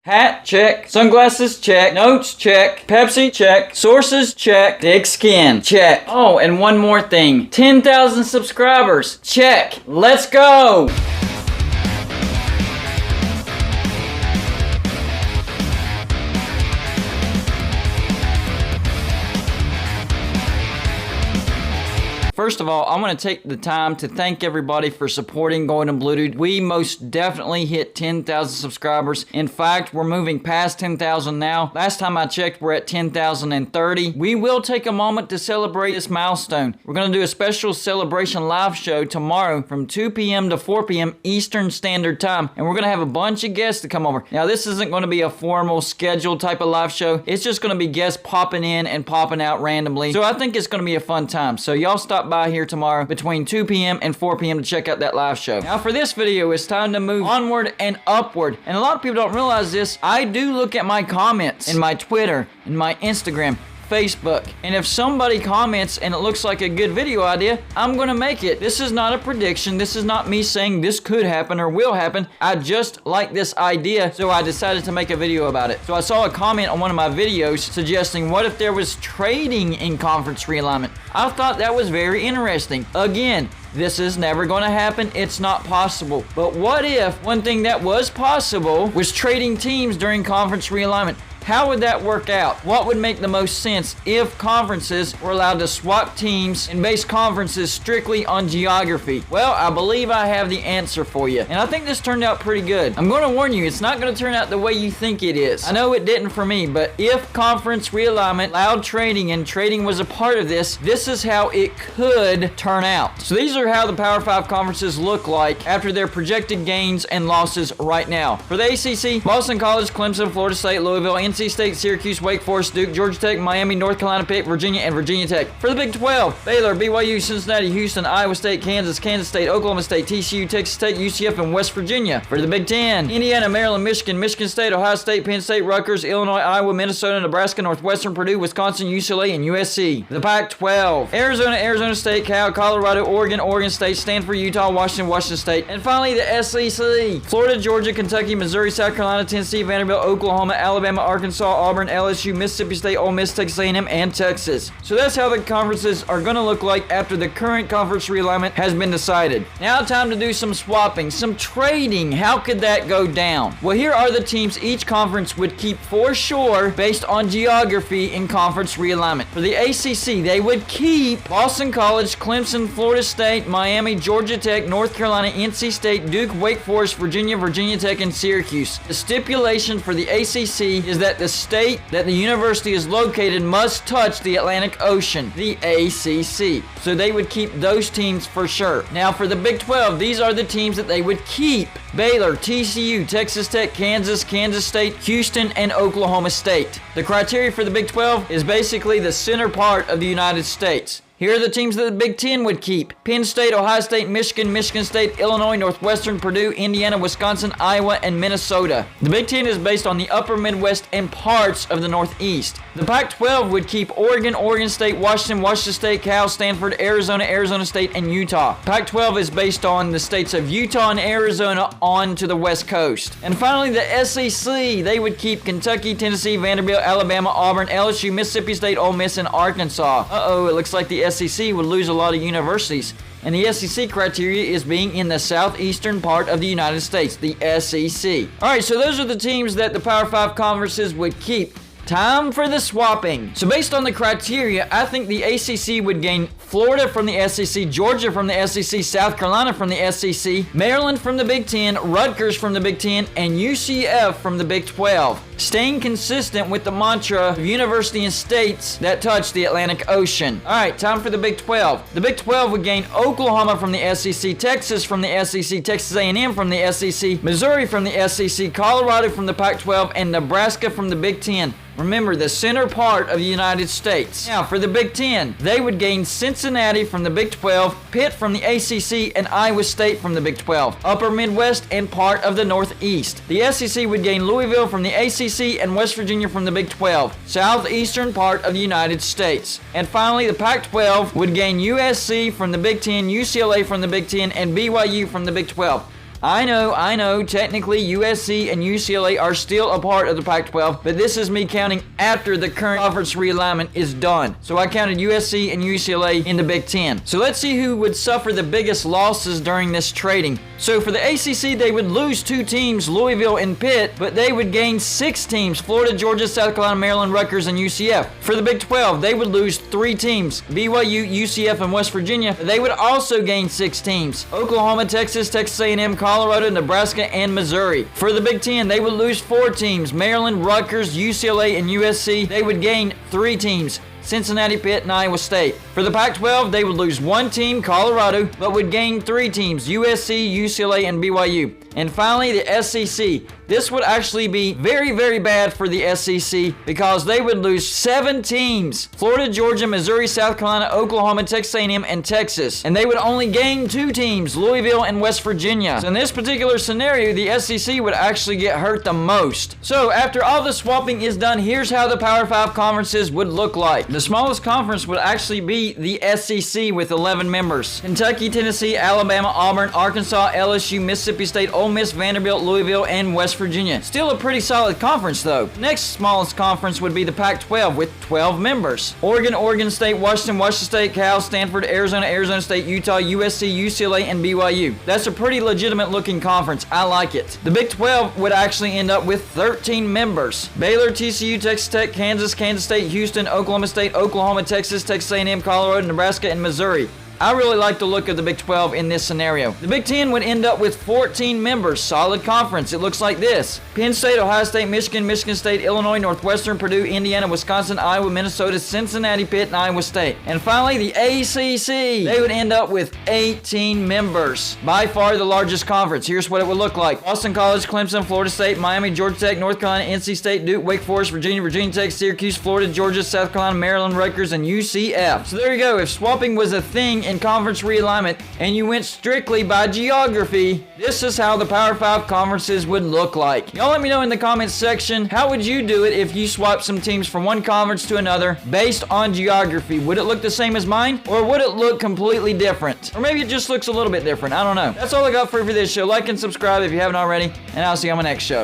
Hat, check. Sunglasses, check. Notes, check. Pepsi, check. Sources, check. Thick skin, check. Oh, and one more thing. 10,000 subscribers, check. Let's go! First of all, I want to take the time to thank everybody for supporting Gold and Blue Dude. We most definitely hit 10,000 subscribers. In fact, we're moving past 10,000 now. Last time I checked, we're at 10,030. We will take a moment to celebrate this milestone. We're going to do a special celebration live show tomorrow from 2 p.m. to 4 p.m. Eastern Standard Time. And we're going to have a bunch of guests to come over. Now, this isn't going to be a formal scheduled type of live show. It's just going to be guests popping in and popping out randomly. So I think it's going to be a fun time. So y'all stop by here tomorrow between 2 p.m. and 4 p.m. to check out that live show. Now for this video, it's time to move onward and upward. And a lot of people don't realize this. I do look at my comments in my Twitter, in my Instagram, Facebook. And if somebody comments and it looks like a good video idea, I'm gonna make it. This is not a prediction. This is not me saying this could happen or will happen. I just like this idea, so I decided to make a video about it. So I saw a comment on one of my videos suggesting what if there was trading in conference realignment. I thought that was very interesting. Again, this is never going to happen. It's not possible. But what if one thing that was possible was trading teams during conference realignment? How would that work out? What would make the most sense if conferences were allowed to swap teams and base conferences strictly on geography? Well, I believe I have the answer for you. And I think this turned out pretty good. I'm going to warn you, it's not going to turn out the way you think it is. I know it didn't for me, but if conference realignment allowed trading and trading was a part of this, this is how it could turn out. So these are how the Power 5 conferences look like after their projected gains and losses right now. For the ACC, Boston College, Clemson, Florida State, Louisville, NC State, Syracuse, Wake Forest, Duke, Georgia Tech, Miami, North Carolina, Pitt, Virginia, and Virginia Tech. For the Big 12, Baylor, BYU, Cincinnati, Houston, Iowa State, Kansas, Kansas State, Oklahoma State, TCU, Texas Tech, UCF, and West Virginia. For the Big 10, Indiana, Maryland, Michigan, Michigan State, Ohio State, Penn State, Rutgers, Illinois, Iowa, Minnesota, Nebraska, Northwestern, Purdue, Wisconsin, UCLA, and USC. The Pac-12, Arizona, Arizona State, Cal, Colorado, Oregon, Oregon State, Stanford, Utah, Washington, Washington State. And finally, the SEC, Florida, Georgia, Kentucky, Missouri, South Carolina, Tennessee, Vanderbilt, Oklahoma, Alabama, Arkansas, Auburn, LSU, Mississippi State, Ole Miss, Texas A&M, and Texas. So that's how the conferences are going to look like after the current conference realignment has been decided. Now time to do some swapping, some trading. How could that go down? Well, here are the teams each conference would keep for sure based on geography in conference realignment. For the ACC, they would keep Boston College, Clemson, Florida State, Miami, Georgia Tech, North Carolina, NC State, Duke, Wake Forest, Virginia, Virginia Tech, and Syracuse. The stipulation for the ACC is that the state that the university is located must touch the Atlantic Ocean, the ACC. So they would keep those teams for sure. Now for the Big 12, these are the teams that they would keep. Baylor, TCU, Texas Tech, Kansas, Kansas State, Houston, and Oklahoma State. The criteria for the Big 12 is basically the center part of the United States. Here are the teams that the Big 10 would keep. Penn State, Ohio State, Michigan, Michigan State, Illinois, Northwestern, Purdue, Indiana, Wisconsin, Iowa, and Minnesota. The Big 10 is based on the upper Midwest and parts of the Northeast. The Pac-12 would keep Oregon, Oregon State, Washington, Washington State, Cal, Stanford, Arizona, Arizona State, and Utah. Pac-12 is based on the states of Utah and Arizona on to the West Coast. And finally, the SEC, they would keep Kentucky, Tennessee, Vanderbilt, Alabama, Auburn, LSU, Mississippi State, Ole Miss, and Arkansas. Uh-oh, it looks like the SEC would lose a lot of universities. And the SEC criteria is being in the southeastern part of the United States, the SEC. Alright, so those are the teams that the Power 5 conferences would keep. Time for the swapping. So based on the criteria, I think the ACC would gain Florida from the SEC, Georgia from the SEC, South Carolina from the SEC, Maryland from the Big 10, Rutgers from the Big 10, and UCF from the Big 12. Staying consistent with the mantra of university and states that touch the Atlantic Ocean. Alright, time for the Big 12. The Big 12 would gain Oklahoma from the SEC, Texas from the SEC, Texas A&M from the SEC, Missouri from the SEC, Colorado from the Pac-12, and Nebraska from the Big 10. Remember, the center part of the United States. Now, for the Big 10, they would gain Cincinnati from the Big 12, Pitt from the ACC, and Iowa State from the Big 12, Upper Midwest, and part of the Northeast. The SEC would gain Louisville from the ACC and West Virginia from the Big 12, southeastern part of the United States. And finally, the Pac-12 would gain USC from the Big 10, UCLA from the Big 10, and BYU from the Big 12. I know, technically USC and UCLA are still a part of the Pac-12, but this is me counting after the current conference realignment is done. So I counted USC and UCLA in the Big Ten. So let's see who would suffer the biggest losses during this trading. So for the ACC, they would lose 2 teams, Louisville and Pitt, but they would gain 6 teams, Florida, Georgia, South Carolina, Maryland, Rutgers, and UCF. For the Big 12, they would lose 3 teams, BYU, UCF, and West Virginia. They would also gain 6 teams, Oklahoma, Texas, Texas A&M, Colorado, Nebraska, and Missouri. For the Big 10, they would lose 4 teams, Maryland, Rutgers, UCLA, and USC. They would gain 3 teams, Cincinnati, Pitt, and Iowa State. For the Pac-12, they would lose 1 team, Colorado, but would gain 3 teams, USC, UCLA, and BYU. And finally, the SEC. This would actually be very, very bad for the SEC because they would lose 7 teams, Florida, Georgia, Missouri, South Carolina, Oklahoma, Texas A&M, and Texas. And they would only gain 2 teams, Louisville and West Virginia. So in this particular scenario, the SEC would actually get hurt the most. So after all the swapping is done, here's how the Power 5 conferences would look like. The smallest conference would actually be the SEC with 11 members. Kentucky, Tennessee, Alabama, Auburn, Arkansas, LSU, Mississippi State, Ole Miss, Vanderbilt, Louisville, and West Virginia. Still a pretty solid conference though. Next smallest conference would be the Pac-12 with 12 members. Oregon, Oregon State, Washington, Washington State, Cal, Stanford, Arizona, Arizona State, Utah, USC, UCLA, and BYU. That's a pretty legitimate looking conference. I like it. The Big 12 would actually end up with 13 members. Baylor, TCU, Texas Tech, Kansas, Kansas State, Houston, Oklahoma State, Oklahoma, Texas, Texas A&M, Colorado, Nebraska, and Missouri. I really like the look of the Big 12 in this scenario. The Big 10 would end up with 14 members. Solid conference. It looks like this: Penn State, Ohio State, Michigan, Michigan State, Illinois, Northwestern, Purdue, Indiana, Wisconsin, Iowa, Minnesota, Cincinnati, Pitt, and Iowa State. And finally, the ACC. They would end up with 18 members. By far the largest conference. Here's what it would look like: Boston College, Clemson, Florida State, Miami, Georgia Tech, North Carolina, NC State, Duke, Wake Forest, Virginia, Virginia Tech, Syracuse, Florida, Georgia, South Carolina, Maryland, Rutgers, and UCF. So there you go. If swapping was a thing in conference realignment and you went strictly by geography, this is how the Power 5 conferences would look like. Y'all let me know in the comments section, how would you do it if you swapped some teams from one conference to another based on geography? Would it look the same as mine, or would it look completely different? Or maybe it just looks a little bit different. I don't know. That's all I got for you for this show. Like and subscribe if you haven't already, and I'll see you on my next show.